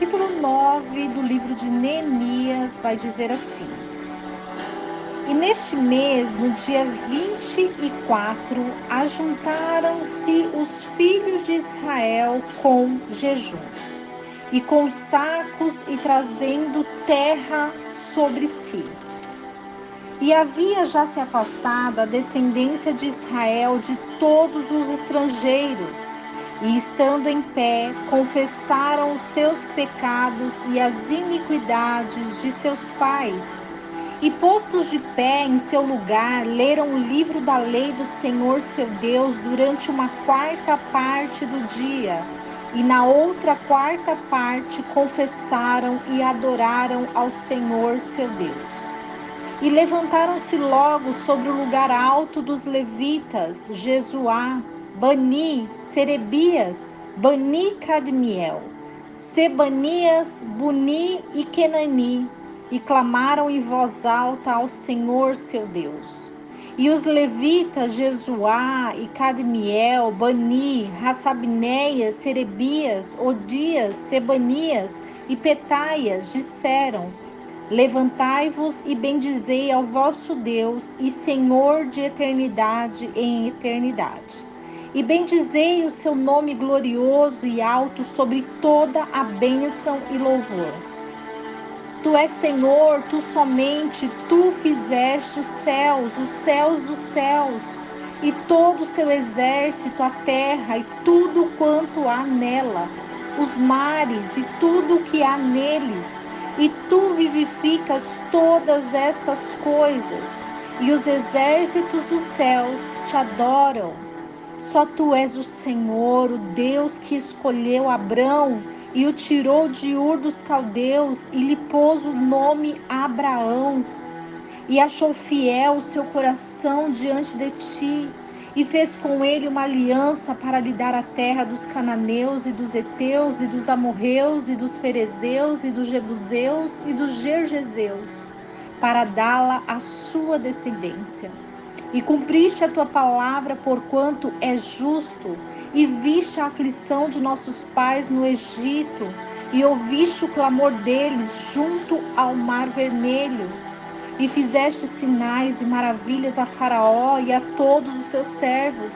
capítulo 9 do livro de Neemias vai dizer assim: E neste mês, no dia 24, ajuntaram-se os filhos de Israel com jejum, e com sacos e trazendo terra sobre si. E havia já se afastado a descendência de Israel de todos os estrangeiros, e estando em pé, confessaram os seus pecados e as iniquidades de seus pais. E postos de pé em seu lugar, leram o livro da lei do Senhor seu Deus durante uma quarta parte do dia. E na outra quarta parte confessaram e adoraram ao Senhor seu Deus. E levantaram-se logo sobre o lugar alto dos levitas, Jesuá, Bani, Serebias, Bani Cadmiel, Sebanias, Buni e Kenani, e clamaram em voz alta ao Senhor seu Deus. E os levitas, Jesuá e Cadmiel, Bani, Rassabneias, Serebias, Odias, Sebanias e Petaias disseram: Levantai-vos e bendizei ao vosso Deus e Senhor de eternidade em eternidade. E bendizei o seu nome glorioso e alto sobre toda a bênção e louvor. Tu és Senhor, tu somente, tu fizeste os céus dos céus, e todo o seu exército, a terra e tudo quanto há nela, os mares e tudo o que há neles, e tu vivificas todas estas coisas, e os exércitos dos céus te adoram. Só tu és o Senhor, o Deus que escolheu Abrão e o tirou de Ur dos Caldeus e lhe pôs o nome Abraão. E achou fiel o seu coração diante de ti, e fez com ele uma aliança para lhe dar a terra dos cananeus e dos heteus e dos amorreus e dos ferezeus e dos jebuseus e dos gergeseus, para dá-la à sua descendência. E cumpriste a tua palavra, porquanto é justo, e viste a aflição de nossos pais no Egito, e ouviste o clamor deles junto ao Mar Vermelho. E fizeste sinais e maravilhas a Faraó e a todos os seus servos,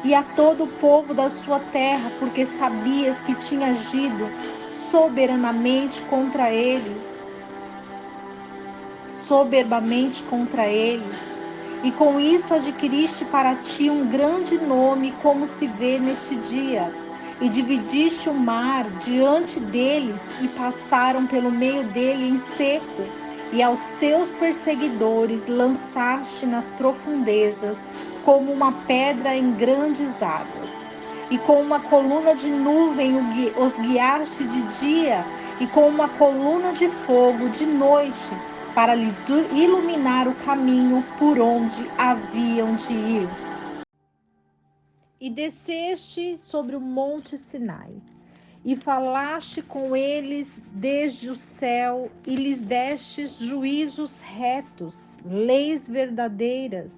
e a todo o povo da sua terra, porque sabias que tinha agido soberanamente contra eles, soberbamente contra eles. E com isso adquiriste para ti um grande nome, como se vê neste dia. E dividiste o mar diante deles, e passaram pelo meio dele em seco. E aos seus perseguidores lançaste nas profundezas, como uma pedra em grandes águas. E com uma coluna de nuvem os guiaste de dia, e com uma coluna de fogo de noite, para lhes iluminar o caminho por onde haviam de ir. E desceste sobre o monte Sinai, e falaste com eles desde o céu, e lhes destes juízos retos, leis verdadeiras,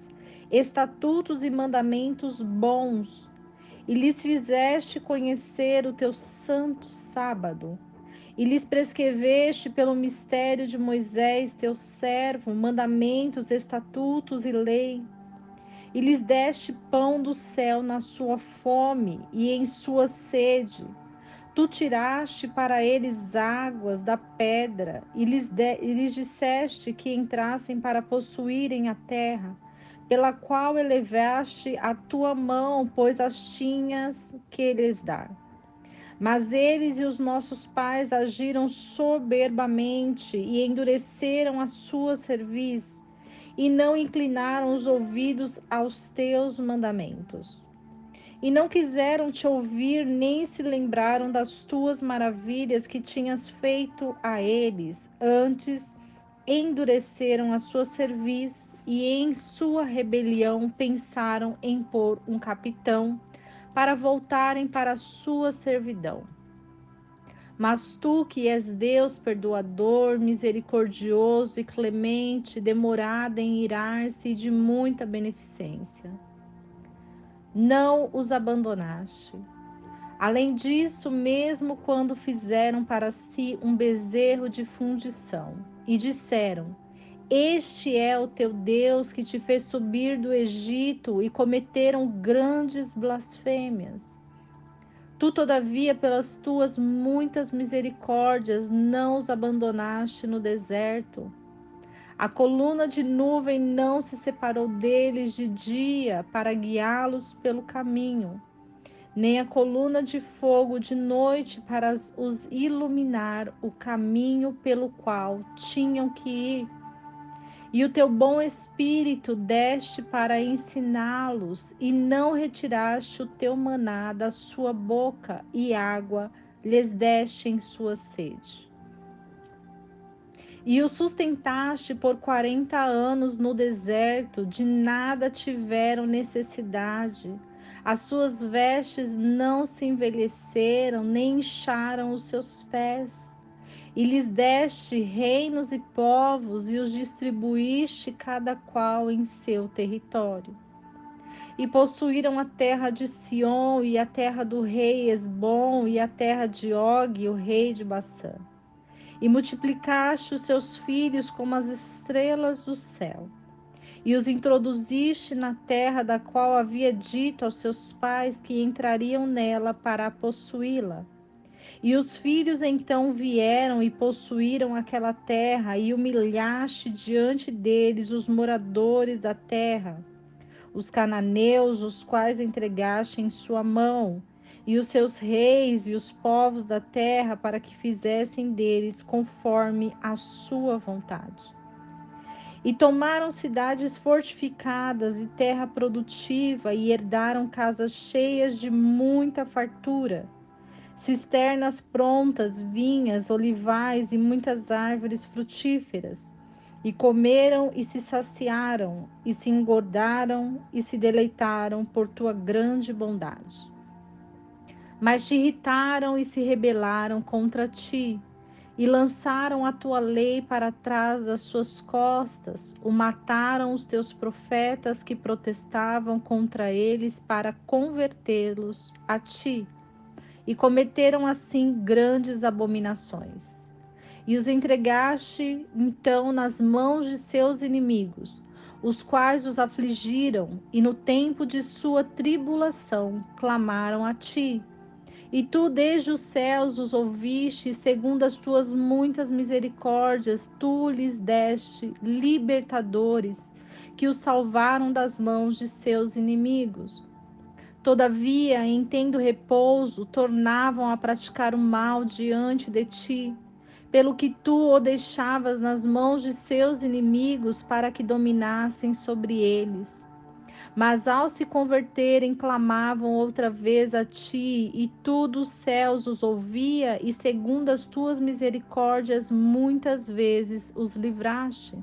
estatutos e mandamentos bons, e lhes fizeste conhecer o teu santo sábado. E lhes prescreveste pelo mistério de Moisés, teu servo, mandamentos, estatutos e lei. E lhes deste pão do céu na sua fome e em sua sede. Tu tiraste para eles águas da pedra, e lhes disseste que entrassem para possuírem a terra, pela qual elevaste a tua mão, pois as tinhas que lhes dar. Mas eles e os nossos pais agiram soberbamente e endureceram a sua cerviz, e não inclinaram os ouvidos aos teus mandamentos. E não quiseram te ouvir, nem se lembraram das tuas maravilhas que tinhas feito a eles. Antes, endureceram a sua cerviz, e em sua rebelião pensaram em pôr um capitão para voltarem para a sua servidão. Mas tu, que és Deus perdoador, misericordioso e clemente, demorado em irar-se e de muita beneficência, não os abandonaste, Além disso, mesmo quando fizeram para si um bezerro de fundição e disseram: Este é o teu Deus que te fez subir do Egito, e cometeram grandes blasfêmias. Tu, todavia, pelas tuas muitas misericórdias, não os abandonaste no deserto. A coluna de nuvem não se separou deles de dia para guiá-los pelo caminho, nem a coluna de fogo de noite para os iluminar o caminho pelo qual tinham que ir. E o teu bom espírito deste para ensiná-los, e não retiraste o teu maná da sua boca, e água lhes deste em sua sede. E o sustentaste por 40 anos no deserto, de nada tiveram necessidade. As suas vestes não se envelheceram, nem incharam os seus pés. E lhes deste reinos e povos, e os distribuíste cada qual em seu território. E possuíram a terra de Sion, e a terra do rei Esbom, e a terra de Og, o rei de Bassã. E multiplicaste os seus filhos como as estrelas do céu. E os introduziste na terra da qual havia dito aos seus pais que entrariam nela para possuí-la. E os filhos então vieram e possuíram aquela terra, e humilhaste diante deles os moradores da terra, os cananeus, os quais entregaste em sua mão, e os seus reis e os povos da terra, para que fizessem deles conforme a sua vontade. E tomaram cidades fortificadas e terra produtiva, e herdaram casas cheias de muita fartura, cisternas prontas, vinhas, olivais e muitas árvores frutíferas. E comeram e se saciaram, e se engordaram e se deleitaram por tua grande bondade. Mas te irritaram e se rebelaram contra ti, e lançaram a tua lei para trás das suas costas, o mataram os teus profetas que protestavam contra eles para convertê-los a ti, e cometeram assim grandes abominações. E os entregaste então nas mãos de seus inimigos, os quais os afligiram, e no tempo de sua tribulação clamaram a ti. E tu desde os céus os ouviste, e segundo as tuas muitas misericórdias, tu lhes deste libertadores, que os salvaram das mãos de seus inimigos. Todavia, em tendo repouso, tornavam a praticar o mal diante de ti, pelo que tu o deixavas nas mãos de seus inimigos para que dominassem sobre eles. Mas ao se converterem, clamavam outra vez a ti, e tu dos céus os ouvia, e segundo as tuas misericórdias, muitas vezes os livraste.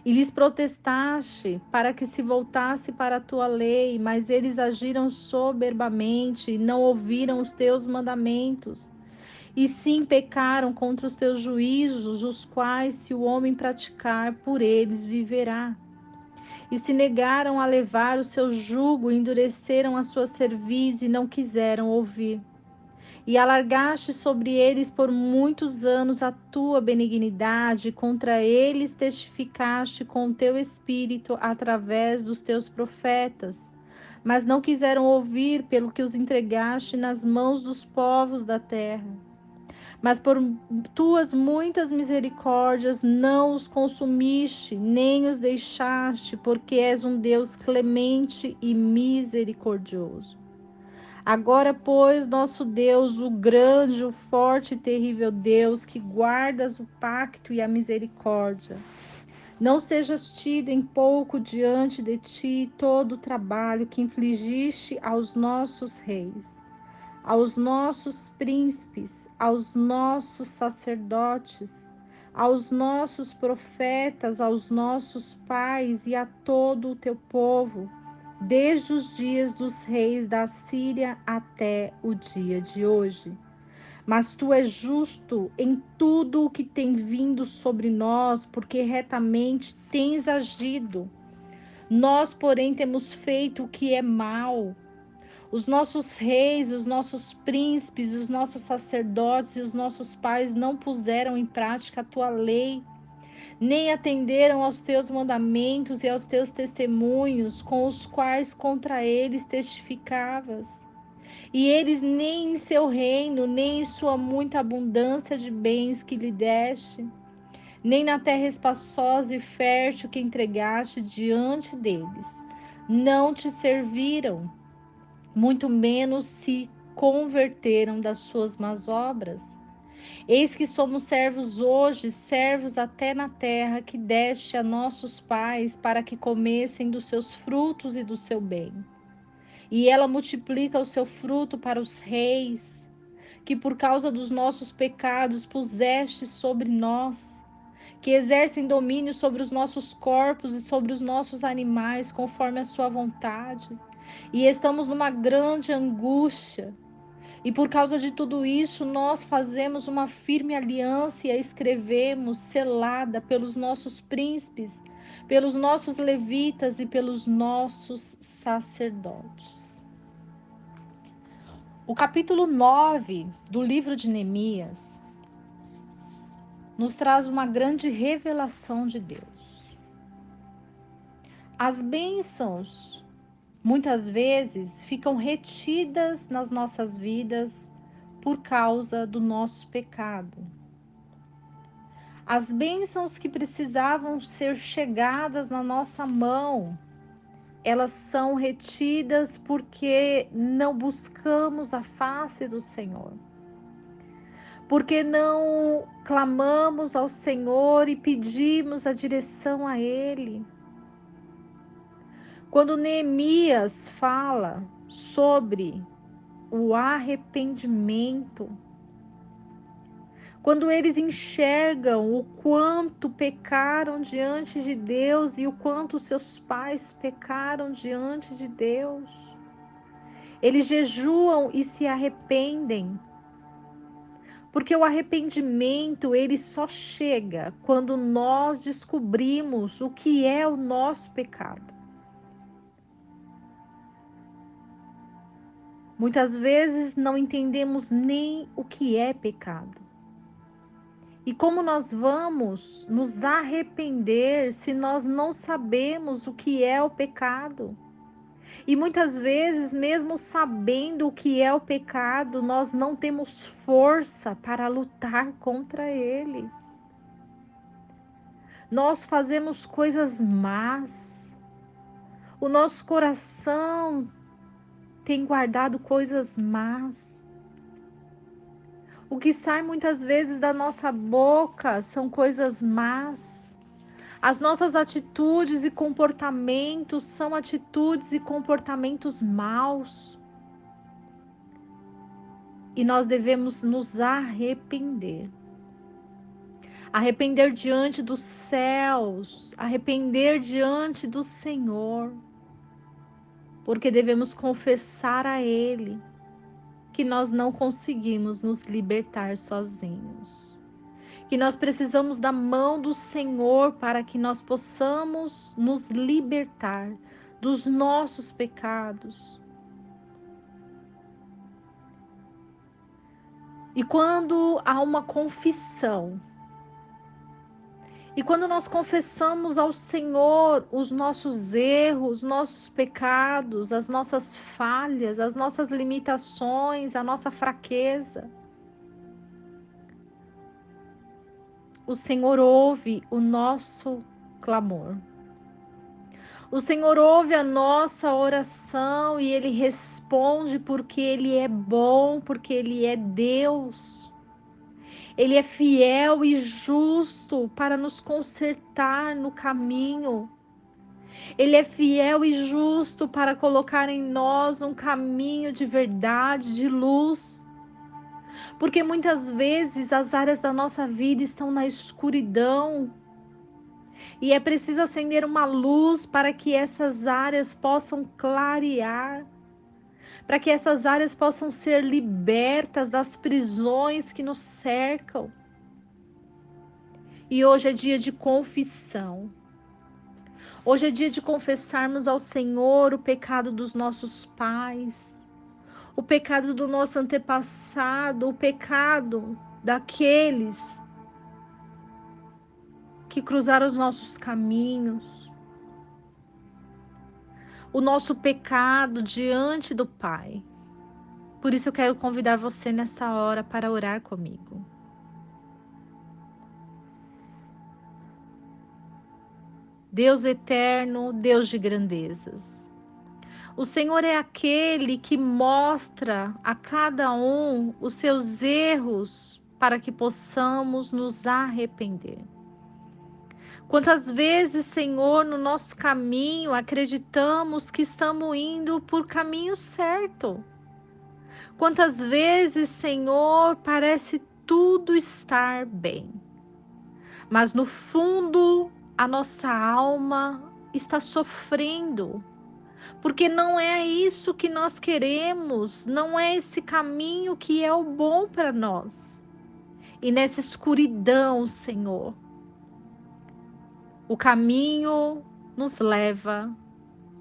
E lhes protestaste para que se voltasse para a tua lei, mas eles agiram soberbamente e não ouviram os teus mandamentos. E sim pecaram contra os teus juízos, os quais, se o homem praticar, por eles viverá. E se negaram a levar o seu jugo, endureceram a sua cerviz e não quiseram ouvir. E alargaste sobre eles por muitos anos a tua benignidade, contra eles testificaste com o teu espírito através dos teus profetas. Mas não quiseram ouvir, pelo que os entregaste nas mãos dos povos da terra. Mas por tuas muitas misericórdias não os consumiste, nem os deixaste, porque és um Deus clemente e misericordioso. Agora, pois, nosso Deus, o grande, o forte e terrível Deus, que guardas o pacto e a misericórdia, não sejas tido em pouco diante de ti todo o trabalho que infligiste aos nossos reis, aos nossos príncipes, aos nossos sacerdotes, aos nossos profetas, aos nossos pais e a todo o teu povo, desde os dias dos reis da Síria até o dia de hoje. Mas tu és justo em tudo o que tem vindo sobre nós, porque retamente tens agido. Nós, porém, temos feito o que é mal, Os nossos reis, os nossos príncipes, os nossos sacerdotes e os nossos pais não puseram em prática a tua lei, nem atenderam aos teus mandamentos e aos teus testemunhos, com os quais contra eles testificavas. E eles nem em seu reino, nem em sua muita abundância de bens que lhe deste, nem na terra espaçosa e fértil que entregaste diante deles, não te serviram, muito menos se converteram das suas más obras. Eis que somos servos hoje, servos até na terra que deste a nossos pais, para que comessem dos seus frutos e do seu bem. E ela multiplica o seu fruto para os reis, que por causa dos nossos pecados puseste sobre nós, que exercem domínio sobre os nossos corpos e sobre os nossos animais, conforme a sua vontade. E estamos numa grande angústia. E por causa de tudo isso, nós fazemos uma firme aliança e a escrevemos, selada pelos nossos príncipes, pelos nossos levitas e pelos nossos sacerdotes. O capítulo 9 do livro de Neemias nos traz uma grande revelação de Deus. As bênçãos, muitas vezes, ficam retidas nas nossas vidas por causa do nosso pecado. As bênçãos que precisavam ser chegadas na nossa mão, elas são retidas porque não buscamos a face do Senhor. Porque não clamamos ao Senhor e pedimos a direção a Ele. Quando Neemias fala sobre o arrependimento, quando eles enxergam o quanto pecaram diante de Deus e o quanto seus pais pecaram diante de Deus, eles jejuam e se arrependem. Porque o arrependimento, ele só chega quando nós descobrimos o que é o nosso pecado. Muitas vezes não entendemos nem o que é pecado. E como nós vamos nos arrepender se nós não sabemos o que é o pecado? E muitas vezes, mesmo sabendo o que é o pecado, nós não temos força para lutar contra ele. Nós fazemos coisas más. O nosso coração tem guardado coisas más. O que sai muitas vezes da nossa boca são coisas más. As nossas atitudes e comportamentos são atitudes e comportamentos maus. E nós devemos nos arrepender. Arrepender diante dos céus, arrepender diante do Senhor. Porque devemos confessar a Ele que nós não conseguimos nos libertar sozinhos. Que nós precisamos da mão do Senhor para que nós possamos nos libertar dos nossos pecados. E quando há uma confissão, e quando nós confessamos ao Senhor os nossos erros, os nossos pecados, as nossas falhas, as nossas limitações, a nossa fraqueza, o Senhor ouve o nosso clamor. O Senhor ouve a nossa oração e Ele responde porque Ele é bom, porque Ele é Deus. Ele é fiel e justo para nos consertar no caminho. Ele é fiel e justo para colocar em nós um caminho de verdade, de luz. Porque muitas vezes as áreas da nossa vida estão na escuridão. E é preciso acender uma luz para que essas áreas possam clarear. Para que essas áreas possam ser libertas das prisões que nos cercam. E hoje é dia de confissão. Hoje é dia de confessarmos ao Senhor o pecado dos nossos pais. o pecado do nosso antepassado, o pecado daqueles que cruzaram os nossos caminhos, o nosso pecado diante do Pai. Por isso eu quero convidar você nesta hora para orar comigo. Deus eterno, Deus de grandezas. O Senhor é aquele que mostra a cada um os seus erros para que possamos nos arrepender. Quantas vezes, Senhor, no nosso caminho acreditamos que estamos indo por caminho certo? Quantas vezes, Senhor, parece tudo estar bem, mas no fundo a nossa alma está sofrendo, porque não é isso que nós queremos, não é esse caminho que é o bom para nós. E nessa escuridão, Senhor, o caminho nos leva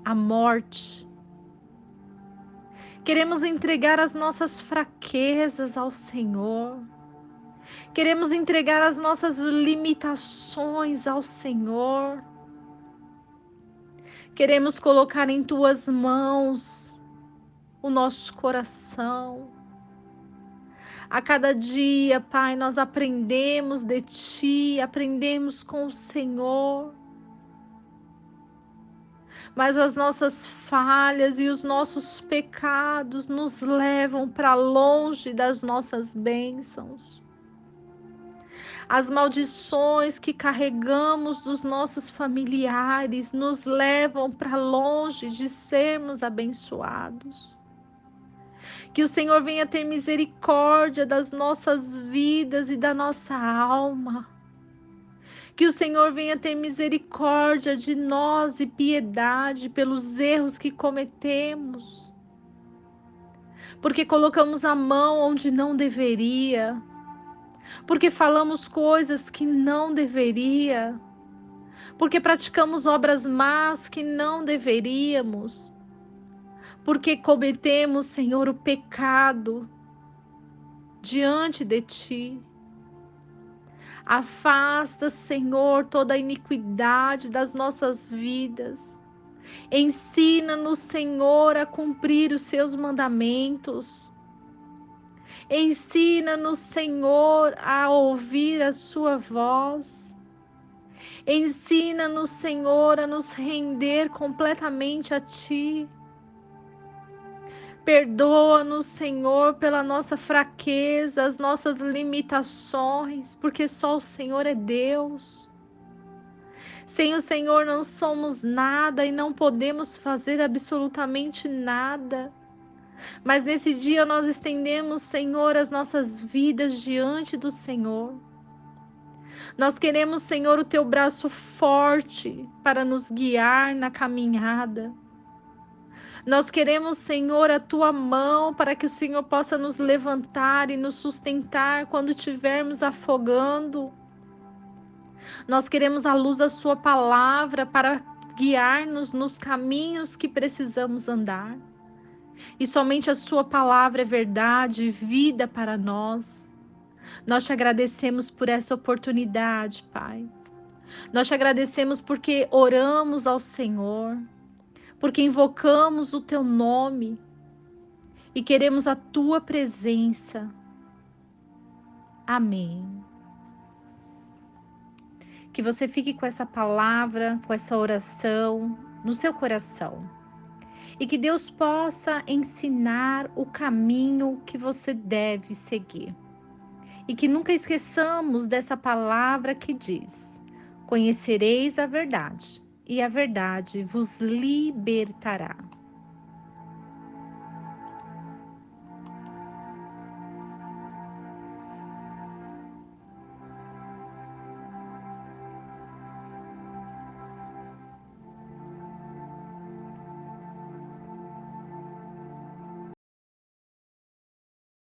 à morte. Queremos entregar as nossas fraquezas ao Senhor. Queremos entregar as nossas limitações ao Senhor. Queremos colocar em tuas mãos o nosso coração. A cada dia, Pai, nós aprendemos de Ti, aprendemos com o Senhor. Mas as nossas falhas e os nossos pecados nos levam para longe das nossas bênçãos. As maldições que carregamos dos nossos familiares nos levam para longe de sermos abençoados. Que o Senhor venha ter misericórdia das nossas vidas e da nossa alma. Que o Senhor venha ter misericórdia de nós e piedade pelos erros que cometemos. Porque colocamos a mão onde não deveria. Porque falamos coisas que não deveria. Porque praticamos obras más que não deveríamos. Porque cometemos, Senhor, o pecado diante de Ti. Afasta, Senhor, toda a iniquidade das nossas vidas. Ensina-nos, Senhor, a cumprir os Seus mandamentos. Ensina-nos, Senhor, a ouvir a Sua voz. Ensina-nos, Senhor, a nos render completamente a Ti. Perdoa-nos, Senhor, pela nossa fraqueza, as nossas limitações, porque só o Senhor é Deus. Sem o Senhor não somos nada e não podemos fazer absolutamente nada. Mas nesse dia nós estendemos, Senhor, as nossas vidas diante do Senhor. Nós queremos, Senhor, o Teu braço forte para nos guiar na caminhada. Nós queremos, Senhor, a Tua mão para que o Senhor possa nos levantar e nos sustentar quando estivermos afogando. Nós queremos a luz da Sua palavra para guiar-nos nos caminhos que precisamos andar. E somente a Sua palavra é verdade e vida para nós. Nós Te agradecemos por essa oportunidade, Pai. Nós Te agradecemos porque oramos ao Senhor, porque invocamos o Teu nome e queremos a Tua presença. Amém. Que você fique com essa palavra, com essa oração no seu coração. E que Deus possa ensinar o caminho que você deve seguir. E que nunca esqueçamos dessa palavra que diz: conhecereis a verdade, e a verdade vos libertará.